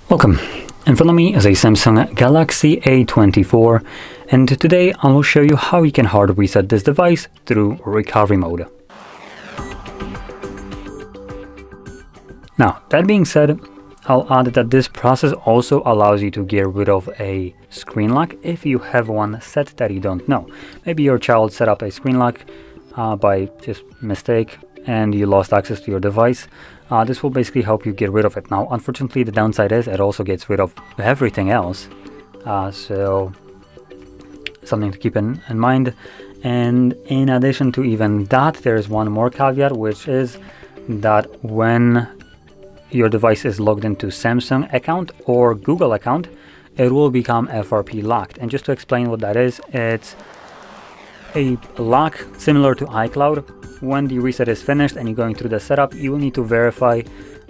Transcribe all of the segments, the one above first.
Welcome. In front of me is a Samsung Galaxy A24, and today I will show you how you can hard reset this device through recovery mode. Now, that being said, I'll add that this process also allows you to get rid of a screen lock if you have one set that you don't know. Maybe your child set up a screen lock by just mistake and you lost access to your device. This will basically help you get rid of it. Now, unfortunately, the downside is it also gets rid of everything else. So something to keep in mind. And in addition to even that, there's one more caveat, which is that when your device is logged into Samsung account or Google account, it will become FRP locked. And just to explain what that is, it's a lock similar to iCloud. When the reset is finished and you're going through the setup, you will need to verify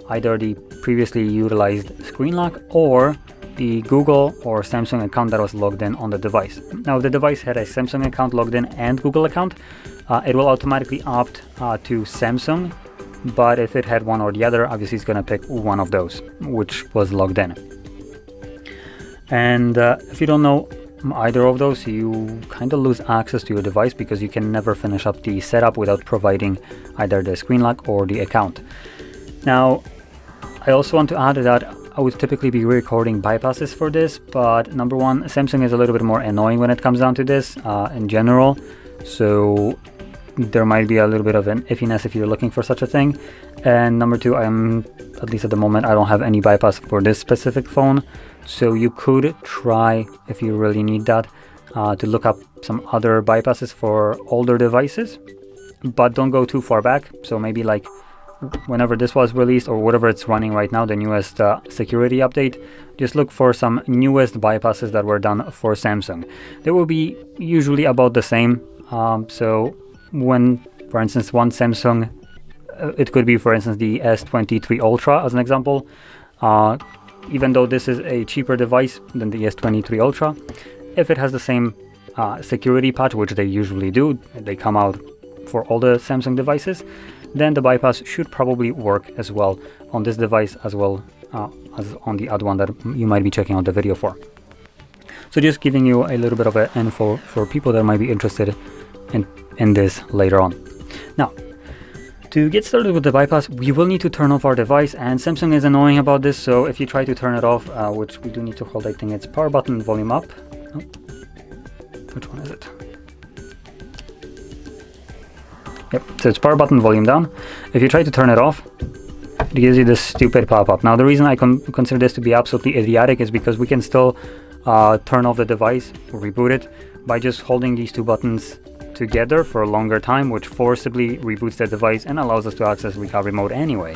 either the previously utilized screen lock or the Google or Samsung account that was logged in on the device. Now, if the device had a Samsung account logged in and Google account, it will automatically opt to Samsung. But if it had one or the other, obviously it's going to pick one of those, which was logged in. And if you don't know either of those, you kind of lose access to your device because you can never finish up the setup without providing either the screen lock or the account. Now, I also want to add that I would typically be recording bypasses for this, but number one, Samsung is a little bit more annoying when it comes down to this in general. So there might be a little bit of an iffiness if you're looking for such a thing. And number two, at least at the moment, I don't have any bypass for this specific phone. So you could try, if you really need that, to look up some other bypasses for older devices, but don't go too far back. So maybe like whenever this was released or whatever it's running right now, the newest security update, just look for some newest bypasses that were done for Samsung. They will be usually about the same. So when, for instance, one Samsung, it could be, for instance, the S23 Ultra as an example. Even though this is a cheaper device than the S23 Ultra, if it has the same security patch, which they usually do, they come out for all the Samsung devices, then the bypass should probably work as well on this device as well as on the other one that you might be checking out the video for. So just giving you a little bit of an info for people that might be interested in this later on. Now, to get started with the bypass, we will need to turn off our device, and Samsung is annoying about this, so if you try to turn it off, which we do need to hold, I think it's power button, volume up. Oh, which one is it? Yep, so it's power button, volume down. If you try to turn it off, it gives you this stupid pop-up. Now, the reason I consider this to be absolutely idiotic is because we can still turn off the device or reboot it by just holding these two buttons together for a longer time, which forcibly reboots the device and allows us to access recovery mode anyway.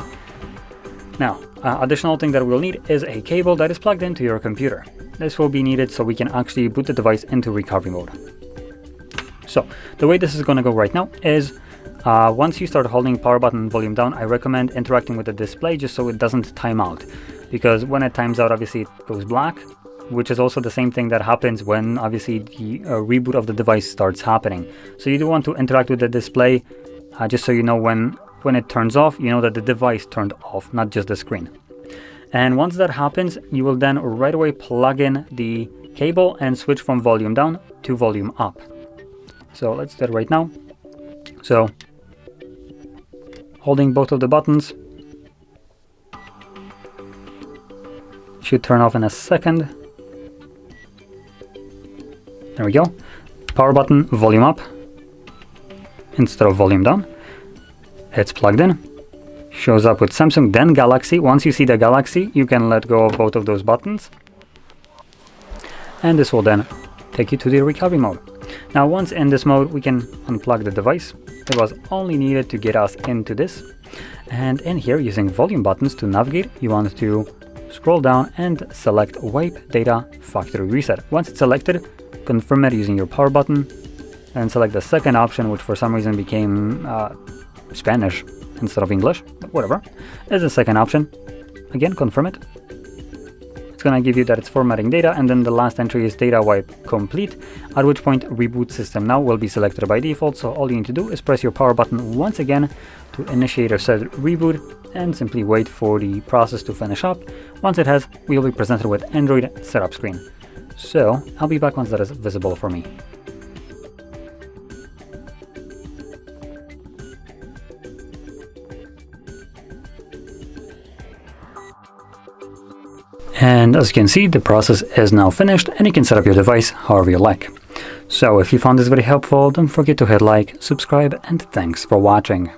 Now, additional thing that we'll need is a cable that is plugged into your computer. This will be needed so we can actually boot the device into recovery mode. So the way this is going to go right now is once you start holding power button volume down, I recommend interacting with the display just so it doesn't time out, because when it times out, obviously it goes black, which is also the same thing that happens when obviously the reboot of the device starts happening. So you do want to interact with the display just so you know when it turns off, you know that the device turned off, not just the screen. And once that happens, you will then right away plug in the cable and switch from volume down to volume up. So let's do that right now. So holding both of the buttons, should turn off in a second. There we go. Power button, volume up instead of volume down. It's plugged in. Shows up with Samsung, then Galaxy. Once you see the Galaxy, you can let go of both of those buttons. And this will then take you to the recovery mode. Now, once in this mode, we can unplug the device. It was only needed to get us into this. And in here, using volume buttons to navigate, you want to scroll down and select Wipe Data Factory Reset. Once it's selected, confirm it using your power button and select the second option, which for some reason became Spanish instead of English, but whatever. There's the second option. Again, confirm it. it's going to give you that it's formatting data, and then the last entry is data wipe complete, at which point reboot system now will be selected by default. So all you need to do is press your power button once again to initiate or set reboot, and simply wait for the process to finish up. Once it has, we'll be presented with Android setup screen. So I'll be back once that is visible for me. And as you can see, the process is now finished, and you can set up your device however you like. So if you found this video helpful, don't forget to hit like, subscribe, and thanks for watching.